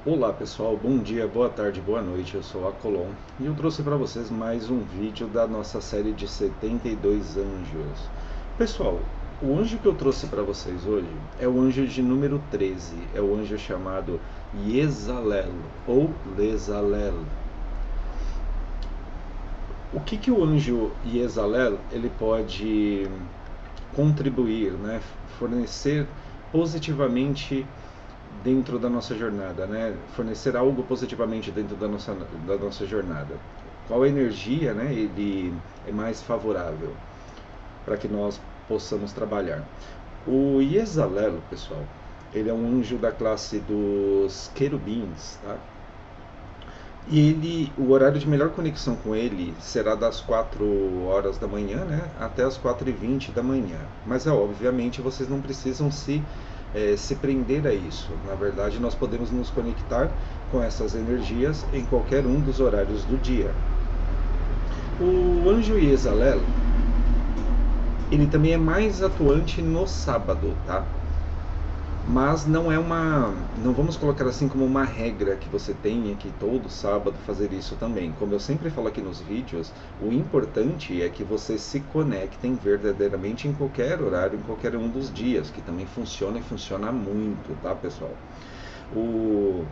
Olá pessoal, bom dia, boa tarde, boa noite, eu sou a Colom e eu trouxe para vocês mais um vídeo da nossa série de 72 anjos. Pessoal, o anjo que eu trouxe para vocês hoje é o anjo de número 13, é o anjo chamado Yezalel ou Lezalel. O que o anjo Yezalel ele pode contribuir, né, fornecer positivamente dentro da nossa jornada, né? Fornecer algo positivamente dentro da nossa jornada. Qual energia, né, ele é mais favorável para que nós possamos trabalhar? O Yezalel, pessoal, ele é um anjo da classe dos querubins, tá? E o horário de melhor conexão com ele será das 4 horas da manhã, né, até as 4h20 da manhã. Mas obviamente vocês não precisam se prender a isso. Na verdade, nós podemos nos conectar com essas energias em qualquer um dos horários do dia. O anjo Yezalel, ele também é mais atuante no sábado, tá? Mas não vamos colocar assim como uma regra que você tenha que todo sábado fazer isso também. Como eu sempre falo aqui nos vídeos, o importante é que vocês se conectem verdadeiramente em qualquer horário, em qualquer um dos dias, que também funciona e funciona muito, tá, pessoal?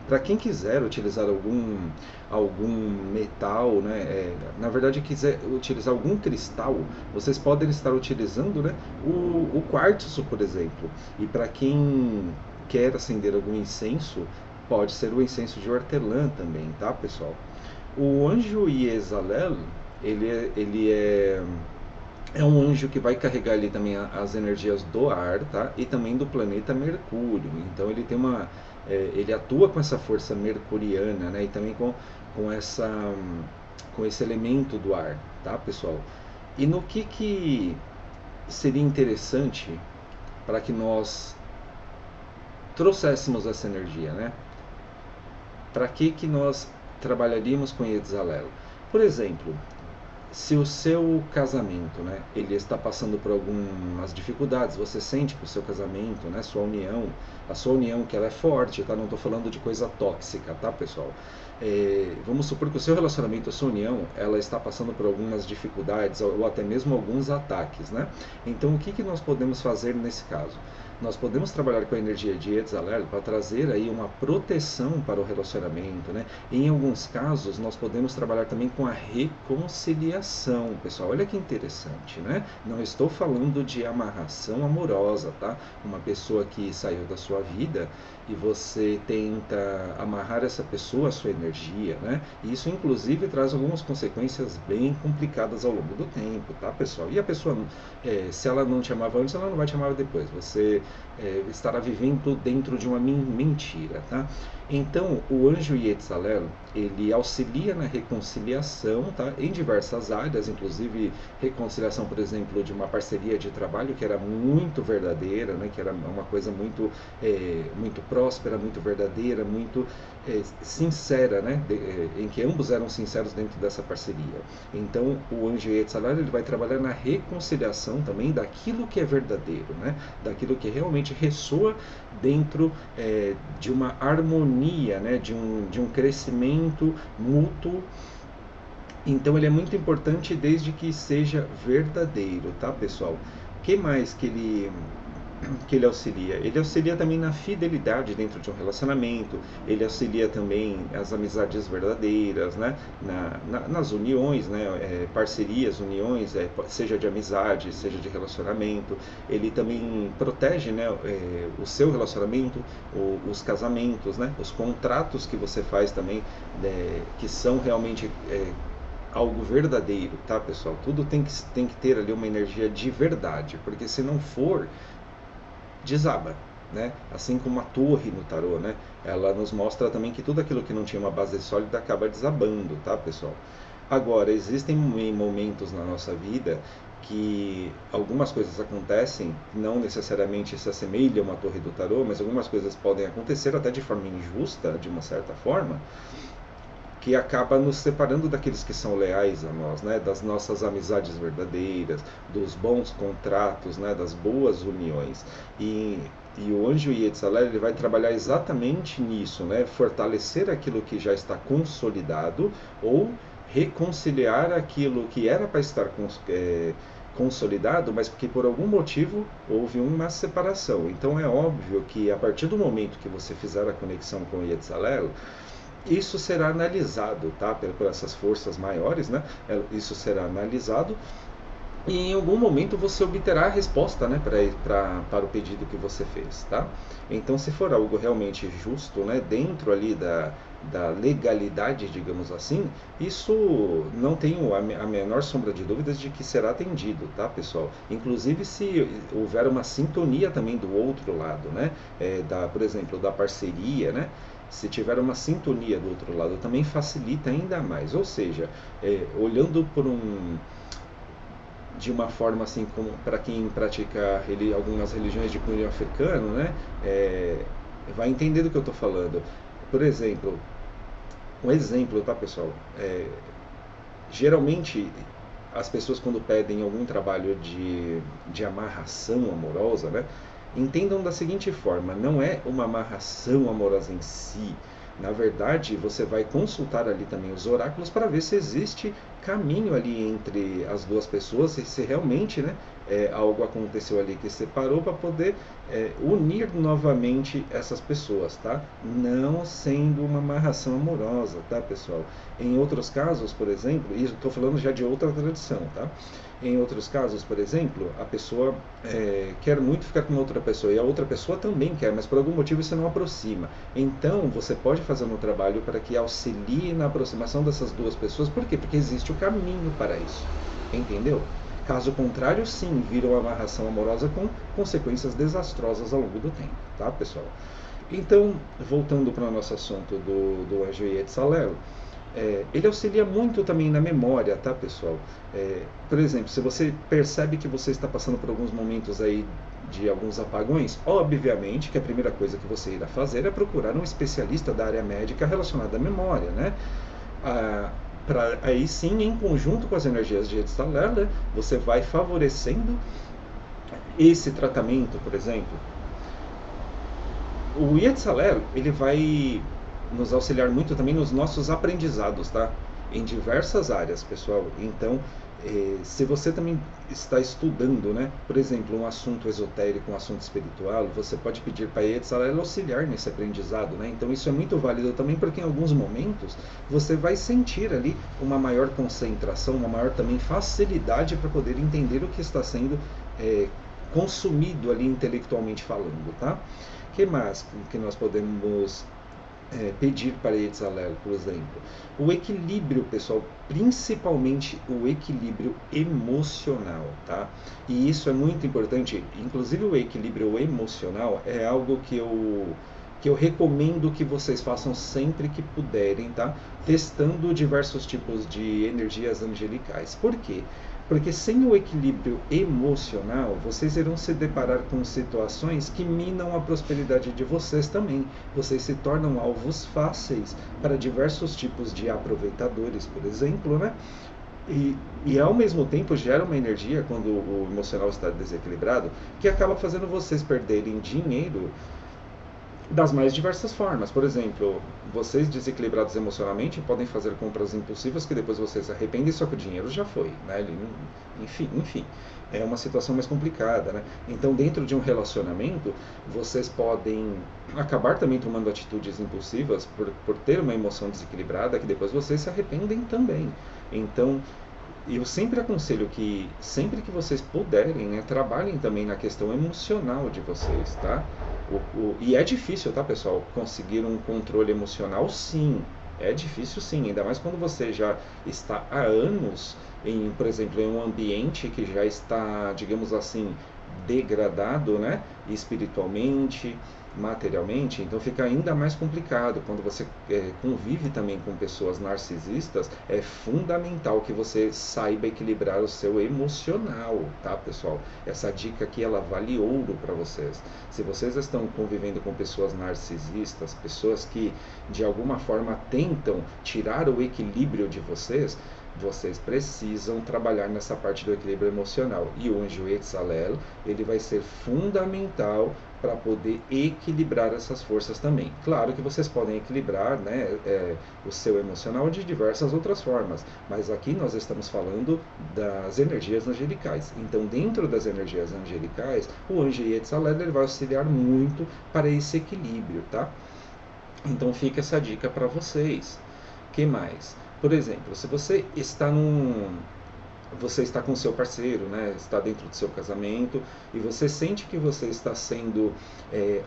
Para quem quiser utilizar algum metal, né, na verdade quiser utilizar algum cristal, vocês podem estar utilizando, né, o quartzo, por exemplo. E para quem quer acender algum incenso, pode ser o incenso de hortelã também, tá, pessoal? O anjo Yezalel, ele é um anjo que vai carregar ali também as energias do ar, tá? E também do planeta Mercúrio. Então ele atua com essa força mercuriana, né? E também com esse elemento do ar, tá, pessoal? E no que seria interessante para que nós trouxéssemos essa energia, né? Para que nós trabalharíamos com Yetzalel? Por exemplo, se o seu casamento, né, ele está passando por algumas dificuldades, você sente que o seu casamento, né, a sua união que ela é forte, tá? Não estou falando de coisa tóxica, tá, pessoal? Vamos supor que o seu relacionamento, a sua união, ela está passando por algumas dificuldades ou até mesmo alguns ataques, né? Então, o que nós podemos fazer nesse caso? Nós podemos trabalhar com a energia de Yetzalel para trazer aí uma proteção para o relacionamento, né? Em alguns casos, nós podemos trabalhar também com a reconciliação, pessoal. Olha que interessante, né? Não estou falando de amarração amorosa, tá? Uma pessoa que saiu da sua vida e você tenta amarrar essa pessoa à sua energia, né? E isso, inclusive, traz algumas consequências bem complicadas ao longo do tempo, tá, pessoal? E a pessoa, se ela não te amava antes, ela não vai te amar depois. Você estará vivendo dentro de uma mentira, tá? Então, o anjo Yetzalel, ele auxilia na reconciliação, tá? Em diversas áreas, inclusive reconciliação, por exemplo, de uma parceria de trabalho que era muito verdadeira, né? Que era uma coisa muito próspera, muito verdadeira, muito sincera, né? Em que ambos eram sinceros dentro dessa parceria. Então, o anjo Yetzalel, ele vai trabalhar na reconciliação também daquilo que é verdadeiro, né? Daquilo que realmente ressoa dentro de uma harmonia, né? De um crescimento mútuo. Então ele é muito importante desde que seja verdadeiro, tá, pessoal? O que mais que ele auxilia? Ele auxilia também na fidelidade dentro de um relacionamento, ele auxilia também as amizades verdadeiras, né? Nas uniões, né? Parcerias, uniões, seja de amizade, seja de relacionamento. Ele também protege, né? O seu relacionamento, os casamentos, né? Os contratos que você faz também, que são realmente algo verdadeiro, tá, pessoal? Tudo tem que ter ali uma energia de verdade, porque se não for, desaba, né? Assim como a torre no tarô, né? Ela nos mostra também que tudo aquilo que não tinha uma base sólida acaba desabando, tá, pessoal? Agora, existem momentos na nossa vida que algumas coisas acontecem, não necessariamente se assemelham a uma torre do tarô, mas algumas coisas podem acontecer até de forma injusta, de uma certa forma, que acaba nos separando daqueles que são leais a nós, né? Das nossas amizades verdadeiras, dos bons contratos, né? Das boas uniões. E o anjo Yetzirah, ele vai trabalhar exatamente nisso, né? Fortalecer aquilo que já está consolidado ou reconciliar aquilo que era para estar consolidado, mas que por algum motivo houve uma separação. Então é óbvio que a partir do momento que você fizer a conexão com o Yetzirah, isso será analisado, tá? Por essas forças maiores, né? Isso será analisado e em algum momento você obterá a resposta, né, para o pedido que você fez, tá? Então, se for algo realmente justo, né, dentro ali da legalidade, digamos assim, isso não tenho a menor sombra de dúvidas de que será atendido, tá, pessoal? Inclusive se houver uma sintonia também do outro lado, né, por exemplo, da parceria, né, se tiver uma sintonia do outro lado, também facilita ainda mais. Ou seja, olhando de uma forma assim, como para quem pratica algumas religiões de cunho africano, né, vai entender do que eu estou falando. Por exemplo, um exemplo, tá, pessoal? Geralmente as pessoas, quando pedem algum trabalho de amarração amorosa, né, entendam da seguinte forma: não é uma amarração amorosa em si. Na verdade, você vai consultar ali também os oráculos para ver se existe caminho ali entre as duas pessoas, se realmente, né, algo aconteceu ali que separou, para poder unir novamente essas pessoas, tá? Não sendo uma amarração amorosa, tá, pessoal? Em outros casos, por exemplo, e estou falando já de outra tradição, tá? Em outros casos, por exemplo, a pessoa quer muito ficar com outra pessoa e a outra pessoa também quer, mas por algum motivo isso não aproxima. Então, você pode fazer um trabalho para que auxilie na aproximação dessas duas pessoas. Por quê? Porque existe o caminho para isso. Entendeu? Caso contrário, sim, vira uma amarração amorosa com consequências desastrosas ao longo do tempo, tá, pessoal? Então, voltando para o nosso assunto do anjo Yetzirah, ele auxilia muito também na memória, tá, pessoal? Por exemplo, se você percebe que você está passando por alguns momentos aí de alguns apagões, obviamente que a primeira coisa que você irá fazer é procurar um especialista da área médica relacionada à memória, né? Aí sim, em conjunto com as energias de Yetzirah, né, você vai favorecendo esse tratamento, por exemplo. O Yetzirah, ele vai nos auxiliar muito também nos nossos aprendizados, tá? Em diversas áreas, pessoal. Então, se você também está estudando, né, por exemplo, um assunto esotérico, um assunto espiritual, você pode pedir para Yetzirah auxiliar nesse aprendizado, né? Então, isso é muito válido também, porque em alguns momentos você vai sentir ali uma maior concentração, uma maior também facilidade para poder entender o que está sendo consumido ali intelectualmente falando, tá? Que mais que nós podemos pedir para Yetzirah, por exemplo? O equilíbrio, pessoal, principalmente o equilíbrio emocional, tá? E isso é muito importante, inclusive o equilíbrio emocional é algo que eu recomendo que vocês façam sempre que puderem, tá? Testando diversos tipos de energias angelicais. Por quê? Porque sem o equilíbrio emocional, vocês irão se deparar com situações que minam a prosperidade de vocês também. Vocês se tornam alvos fáceis para diversos tipos de aproveitadores, por exemplo, né? E ao mesmo tempo gera uma energia, quando o emocional está desequilibrado, que acaba fazendo vocês perderem dinheiro das mais diversas formas. Por exemplo, vocês desequilibrados emocionalmente podem fazer compras impulsivas que depois vocês se arrependem, só que o dinheiro já foi, né? Enfim, é uma situação mais complicada, né? Então, dentro de um relacionamento, vocês podem acabar também tomando atitudes impulsivas por ter uma emoção desequilibrada, que depois vocês se arrependem também. Então, eu sempre aconselho que, sempre que vocês puderem, né, trabalhem também na questão emocional de vocês, tá? E é difícil, tá, pessoal, conseguir um controle emocional, sim. É difícil, sim, ainda mais quando você já está há anos, por exemplo, em um ambiente que já está, digamos assim, degradado, né, espiritualmente, materialmente, então fica ainda mais complicado. Quando você convive também com pessoas narcisistas, é fundamental que você saiba equilibrar o seu emocional, tá, pessoal? Essa dica aqui, ela vale ouro para vocês. Se vocês estão convivendo com pessoas narcisistas, pessoas que de alguma forma tentam tirar o equilíbrio de vocês, vocês precisam trabalhar nessa parte do equilíbrio emocional. E o anjo Etzalel, ele vai ser fundamental para poder equilibrar essas forças também. Claro que vocês podem equilibrar, né, o seu emocional de diversas outras formas, mas aqui nós estamos falando das energias angelicais. Então, dentro das energias angelicais, o anjo Etzalel, ele vai auxiliar muito para esse equilíbrio, tá? Então fica essa dica para vocês. Que mais? Por exemplo, se você está você está com seu parceiro, né? Está dentro do seu casamento e você sente que você está sendo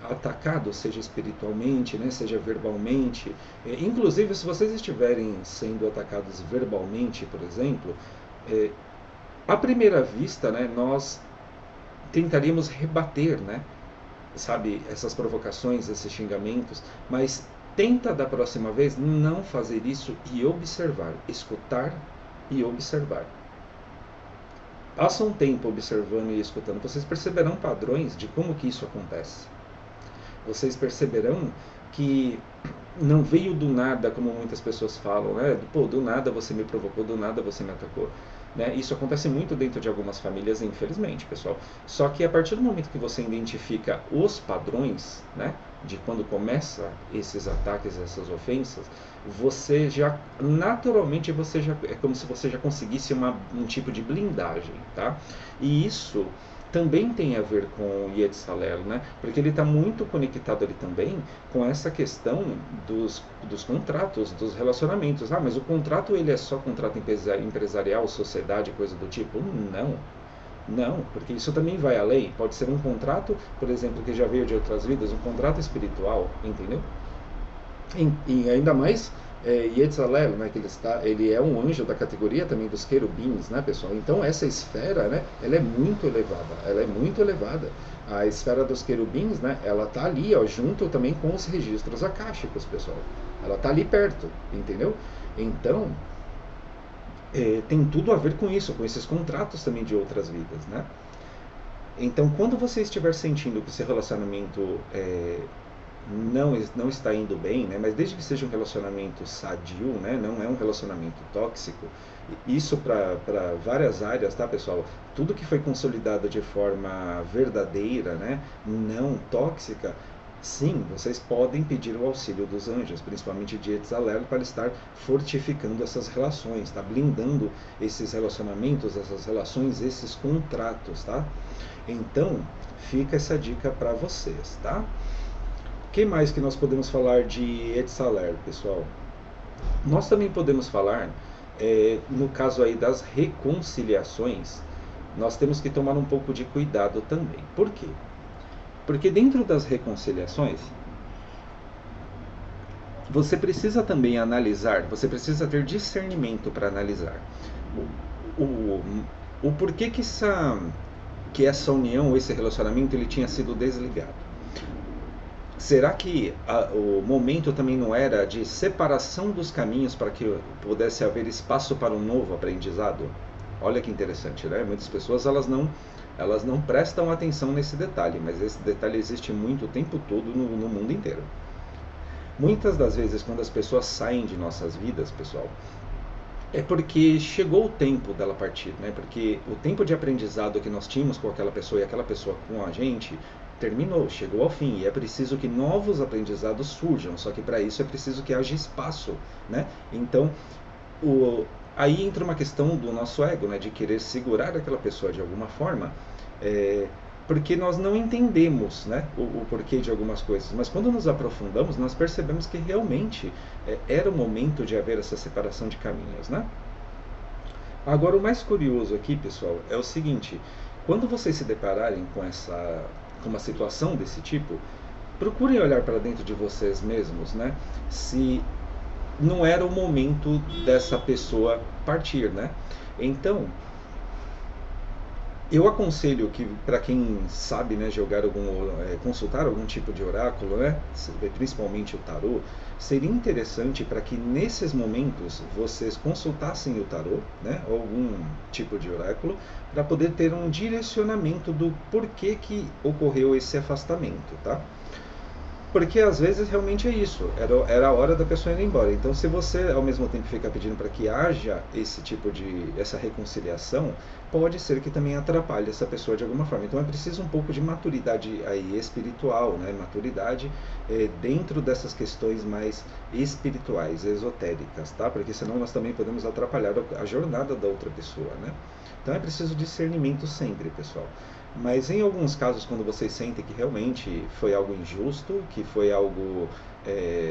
atacado, seja espiritualmente, né? Seja verbalmente. Inclusive, se vocês estiverem sendo atacados verbalmente, por exemplo, à primeira vista, né? Nós tentaríamos rebater, né? Sabe, essas provocações, esses xingamentos, mas tenta da próxima vez não fazer isso e observar, escutar e observar. Passa um tempo observando e escutando, vocês perceberão padrões de como que isso acontece. Vocês perceberão que não veio do nada, como muitas pessoas falam, né? Pô, do nada você me provocou, do nada você me atacou. Né? Isso acontece muito dentro de algumas famílias, infelizmente, pessoal. Só que a partir do momento que você identifica os padrões, né, de quando começa esses ataques, essas ofensas, você já, naturalmente, é como se você já conseguisse um tipo de blindagem, tá? E isso também tem a ver com o Yetzalel, né? Porque ele está muito conectado ali também com essa questão dos contratos, dos relacionamentos. Ah, mas o contrato ele é só contrato empresarial, sociedade, coisa do tipo? Não. Não, porque isso também vai além. Pode ser um contrato, por exemplo, que já veio de outras vidas, um contrato espiritual, entendeu? E ainda mais Yetzalel, né, que ele é um anjo da categoria também dos querubins, né, pessoal? Então essa esfera, né, ela é muito elevada. A esfera dos querubins, né, ela tá ali, ó, junto também com os registros akáshicos, pessoal. Ela tá ali perto, entendeu? Então tem tudo a ver com isso, com esses contratos também de outras vidas, né? Então, quando você estiver sentindo que o seu relacionamento não está indo bem, né? Mas desde que seja um relacionamento sadio, né? Não é um relacionamento tóxico, isso para várias áreas, tá, pessoal? Tudo que foi consolidado de forma verdadeira, né? Não tóxica, sim, vocês podem pedir o auxílio dos anjos, principalmente de Yetzalel, para estar fortificando essas relações, tá? Blindando esses relacionamentos, essas relações, esses contratos, tá? Então, fica essa dica para vocês, tá? O que mais que nós podemos falar de Yetzalel, pessoal? Nós também podemos falar, no caso aí das reconciliações, nós temos que tomar um pouco de cuidado também. Por quê? Porque dentro das reconciliações, você precisa também analisar, você precisa ter discernimento para analisar o porquê que essa união, esse relacionamento, ele tinha sido desligado. Será que o momento também não era de separação dos caminhos para que pudesse haver espaço para um novo aprendizado? Olha que interessante, né? Muitas pessoas elas não prestam atenção nesse detalhe, mas esse detalhe existe muito o tempo todo no mundo inteiro. Muitas das vezes, quando as pessoas saem de nossas vidas, pessoal, é porque chegou o tempo dela partir, né? Porque o tempo de aprendizado que nós tínhamos com aquela pessoa e aquela pessoa com a gente terminou, chegou ao fim, e é preciso que novos aprendizados surjam, só que para isso é preciso que haja espaço, né? Então, aí entra uma questão do nosso ego, né? De querer segurar aquela pessoa de alguma forma, porque nós não entendemos, né, o porquê de algumas coisas, mas quando nos aprofundamos, nós percebemos que realmente era o momento de haver essa separação de caminhos, né? Agora, o mais curioso aqui, pessoal, é o seguinte: quando vocês se depararem com uma situação desse tipo, procurem olhar para dentro de vocês mesmos, né, se não era o momento dessa pessoa partir, né? Então, Eu aconselho que, para quem sabe, né, consultar algum tipo de oráculo, né, principalmente o tarô, seria interessante para que nesses momentos vocês consultassem o tarô, né, ou algum tipo de oráculo, para poder ter um direcionamento do porquê que ocorreu esse afastamento, tá? Porque às vezes realmente é isso, era a hora da pessoa ir embora. Então, se você ao mesmo tempo ficar pedindo para que haja essa reconciliação, pode ser que também atrapalhe essa pessoa de alguma forma. Então, é preciso um pouco de maturidade aí espiritual, né? Maturidade dentro dessas questões mais espirituais, esotéricas, tá? Porque senão nós também podemos atrapalhar a jornada da outra pessoa, né? Então, é preciso discernimento sempre, pessoal. Mas em alguns casos, quando vocês sentem que realmente foi algo injusto, que foi algo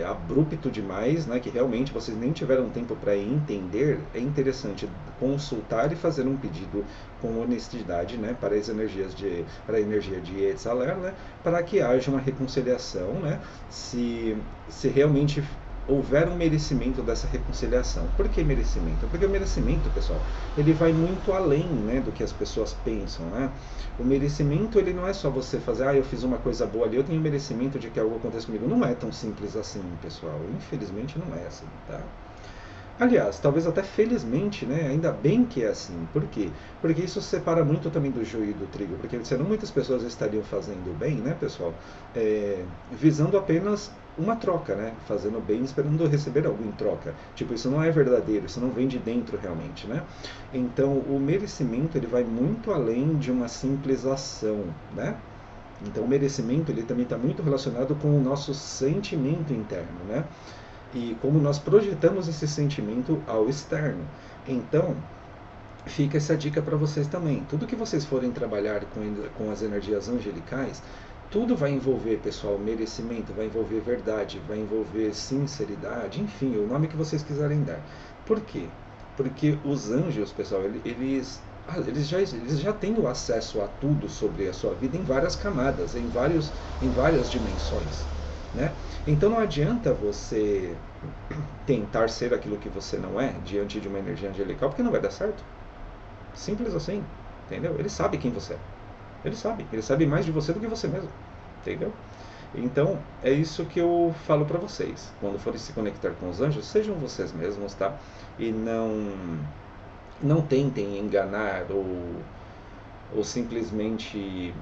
abrupto demais, né, que realmente vocês nem tiveram tempo para entender, é interessante consultar e fazer um pedido com honestidade, né, para a energia de Yetzirah, né, para que haja uma reconciliação, né, se realmente houver um merecimento dessa reconciliação. Por que merecimento? Porque o merecimento, pessoal, ele vai muito além, né, do que as pessoas pensam, né? O merecimento, ele não é só você fazer, eu fiz uma coisa boa ali, eu tenho merecimento de que algo aconteça comigo. Não é tão simples assim, pessoal. Infelizmente não é assim, tá? Aliás, talvez até felizmente, né? Ainda bem que é assim. Por quê? Porque isso separa muito também do joio e do trigo. Porque senão muitas pessoas estariam fazendo bem, né, pessoal? Visando apenas uma troca, né? Fazendo bem, esperando receber algo em troca. Tipo, isso não é verdadeiro, isso não vem de dentro realmente, né? Então, o merecimento, ele vai muito além de uma simples ação, né? Então, o merecimento, ele também está muito relacionado com o nosso sentimento interno, né? E como nós projetamos esse sentimento ao externo. Então, fica essa dica para vocês também. Tudo que vocês forem trabalhar com as energias angelicais, tudo vai envolver, pessoal, merecimento, vai envolver verdade, vai envolver sinceridade, enfim, o nome que vocês quiserem dar. Por quê? Porque os anjos, pessoal, eles já têm o acesso a tudo sobre a sua vida em várias camadas, em várias dimensões, né? Então não adianta você tentar ser aquilo que você não é diante de uma energia angelical, porque não vai dar certo. Simples assim, entendeu? Ele sabe quem você é. Ele sabe mais de você do que você mesmo, entendeu? Então, é isso que eu falo para vocês. Quando forem se conectar com os anjos, sejam vocês mesmos, tá? E não tentem enganar ou simplesmente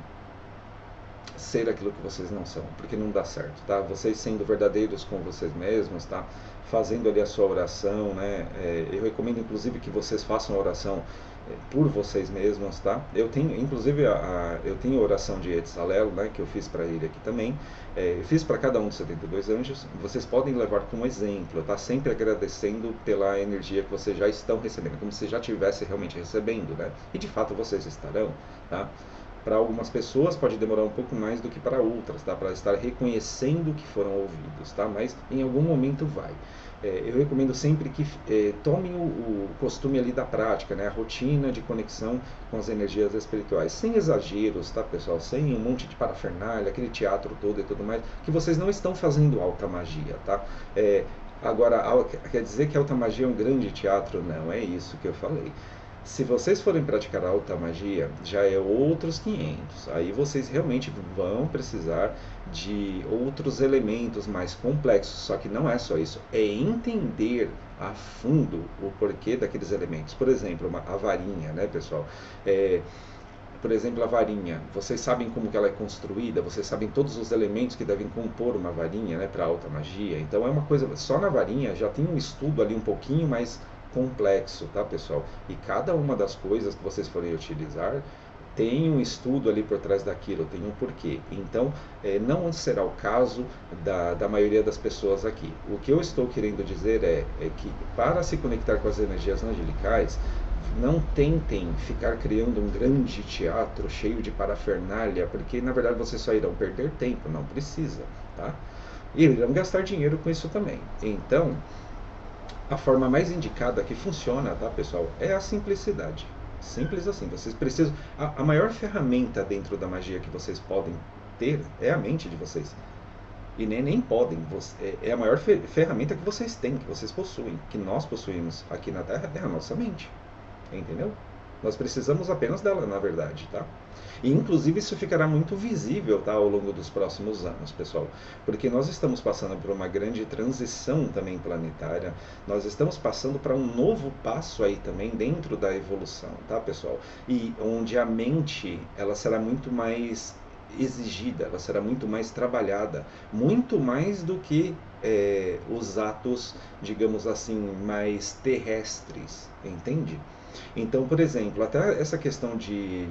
ser aquilo que vocês não são, porque não dá certo, tá? Vocês sendo verdadeiros com vocês mesmos, tá? Fazendo ali a sua oração, né? Eu recomendo inclusive que vocês façam a oração por vocês mesmos, tá? Eu tenho, inclusive, eu tenho a oração de Yetzirah, né? Que eu fiz para ele aqui também. Eu fiz para cada um dos 72 anjos. Vocês podem levar como exemplo, tá? Sempre agradecendo pela energia que vocês já estão recebendo, como se já estivesse realmente recebendo, né? E de fato vocês estarão, tá? Para algumas pessoas pode demorar um pouco mais do que para outras, tá? Para estar reconhecendo que foram ouvidos, tá? Mas em algum momento vai. Eu recomendo sempre que tomem o costume ali da prática, né? A rotina de conexão com as energias espirituais, sem exageros, tá, pessoal? Sem um monte de parafernália, aquele teatro todo e tudo mais, que vocês não estão fazendo alta magia, tá? Agora, quer dizer que a alta magia é um grande teatro? Não, é isso que eu falei. Se vocês forem praticar a alta magia, já é outros 500. Aí vocês realmente vão precisar de outros elementos mais complexos. Só que não é só isso, é entender a fundo o porquê daqueles elementos. Por exemplo, a varinha, né, pessoal? Por exemplo, a varinha, vocês sabem como que ela é construída, vocês sabem todos os elementos que devem compor uma varinha, né, para alta magia. Então é uma coisa, só na varinha já tem um estudo ali um pouquinho mais complexo, tá, pessoal? E cada uma das coisas que vocês forem utilizar tem um estudo ali por trás daquilo, tem um porquê. Então, não será o caso da maioria das pessoas aqui. O que eu estou querendo dizer é que para se conectar com as energias angelicais, não tentem ficar criando um grande teatro cheio de parafernália, porque na verdade vocês só irão perder tempo, não precisa, tá? E irão gastar dinheiro com isso também. Então, a forma mais indicada que funciona, tá, pessoal, é a simplicidade. Simples assim. Vocês precisam. A maior ferramenta dentro da magia que vocês podem ter é a mente de vocês. E nem podem. É a maior ferramenta que vocês têm, que vocês possuem, que nós possuímos aqui na Terra, é a nossa mente. Entendeu? Nós precisamos apenas dela, na verdade, tá? E inclusive isso ficará muito visível, tá, ao longo dos próximos anos, pessoal, porque nós estamos passando por uma grande transição também planetária. Nós estamos passando para um novo passo aí também dentro da evolução, tá, pessoal? E onde a mente, ela será muito mais exigida, ela será muito mais trabalhada, muito mais do que os atos, digamos assim, mais terrestres, entende? Então, por exemplo, até essa questão de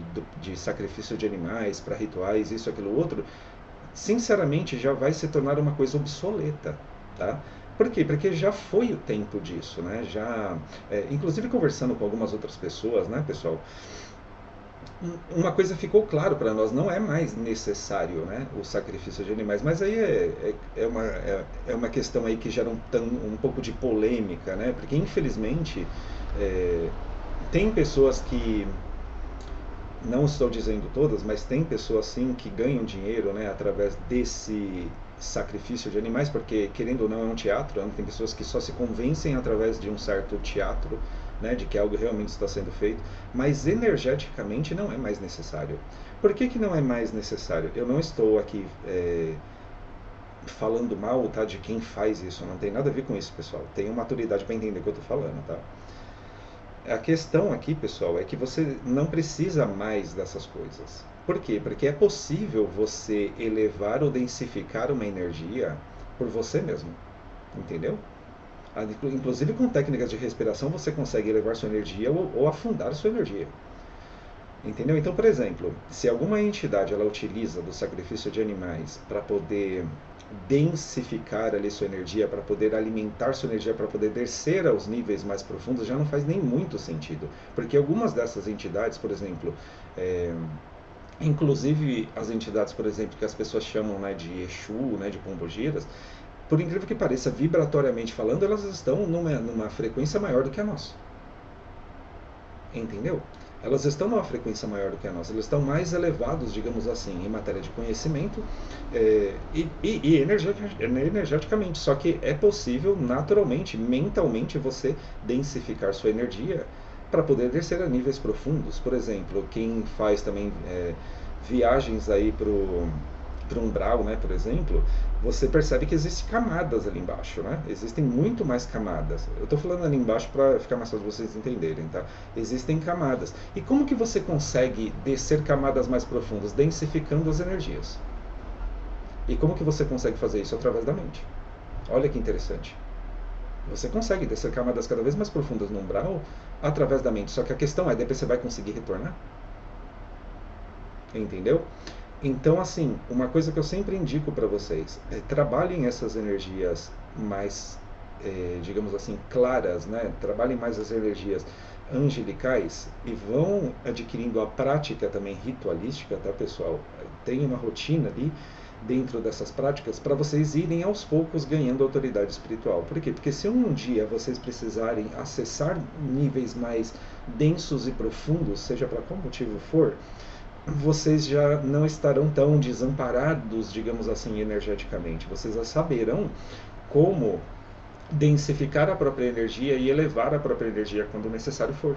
sacrifício de animais para rituais, isso, aquilo, outro, sinceramente já vai se tornar uma coisa obsoleta, tá? Por quê? Porque já foi o tempo disso, né? Já, inclusive conversando com algumas outras pessoas, né, pessoal, uma coisa ficou claro para nós, não é mais necessário, né, o sacrifício de animais, mas aí é uma questão aí que gera um pouco de polêmica, né, porque infelizmente é, tem pessoas que, não estou dizendo todas, mas tem pessoas sim que ganham dinheiro, né, através desse sacrifício de animais, porque querendo ou não é um teatro, né? Tem pessoas que só se convencem através de um certo teatro, né, de que algo realmente está sendo feito, mas energeticamente não é mais necessário. Por que não é mais necessário? Eu não estou aqui falando mal, tá, de quem faz isso, não tem nada a ver com isso, pessoal. Tenham maturidade para entender o que eu estou falando, tá? A questão aqui, pessoal, é que você não precisa mais dessas coisas. Por quê? Porque é possível você elevar ou densificar uma energia por você mesmo. Entendeu? Inclusive com técnicas de respiração você consegue elevar sua energia ou afundar sua energia. Entendeu? Então, por exemplo, se alguma entidade ela utiliza do sacrifício de animais para poder densificar ali sua energia, para poder alimentar sua energia, para poder descer aos níveis mais profundos, já não faz nem muito sentido. Porque algumas dessas entidades, por exemplo, inclusive as entidades, por exemplo, que as pessoas chamam, né, de Exu, né, de Pombogiras, por incrível que pareça, vibratoriamente falando, elas estão numa frequência maior do que a nossa. Entendeu? Elas estão numa frequência maior do que a nossa, eles estão mais elevados, digamos assim, em matéria de conhecimento e energeticamente. Só que é possível, naturalmente, mentalmente, você densificar sua energia para poder descer a níveis profundos. Por exemplo, quem faz também viagens aí para o umbral, né, por exemplo, você percebe que existem camadas ali embaixo, né? Existem muito mais camadas. Eu estou falando ali embaixo para ficar mais fácil vocês entenderem, tá? Existem camadas. E como que você consegue descer camadas mais profundas? Densificando as energias. E como que você consegue fazer isso? Através da mente. Olha que interessante. Você consegue descer camadas cada vez mais profundas no umbral através da mente. Só que a questão é, depois você vai conseguir retornar? Entendeu? Então, assim, uma coisa que eu sempre indico para vocês é trabalhem essas energias mais, digamos assim, claras, né? Trabalhem mais as energias angelicais e vão adquirindo a prática também ritualística, tá, pessoal? Tem uma rotina ali dentro dessas práticas para vocês irem aos poucos ganhando autoridade espiritual. Por quê? Porque se um dia vocês precisarem acessar níveis mais densos e profundos, seja para qual motivo for, vocês já não estarão tão desamparados, digamos assim, energeticamente. Vocês já saberão como densificar a própria energia e elevar a própria energia quando necessário for.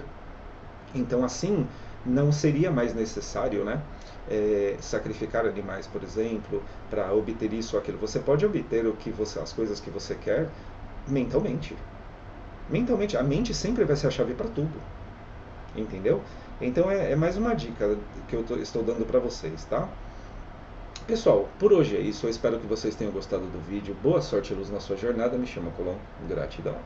Então, assim, não seria mais necessário, né, sacrificar animais, por exemplo, para obter isso ou aquilo. Você pode obter as coisas que você quer mentalmente. Mentalmente, a mente sempre vai ser a chave para tudo. Entendeu? Então é mais uma dica que eu estou dando para vocês, tá? Pessoal, por hoje é isso. Eu espero que vocês tenham gostado do vídeo. Boa sorte e luz na sua jornada. Me chama Colom. Gratidão.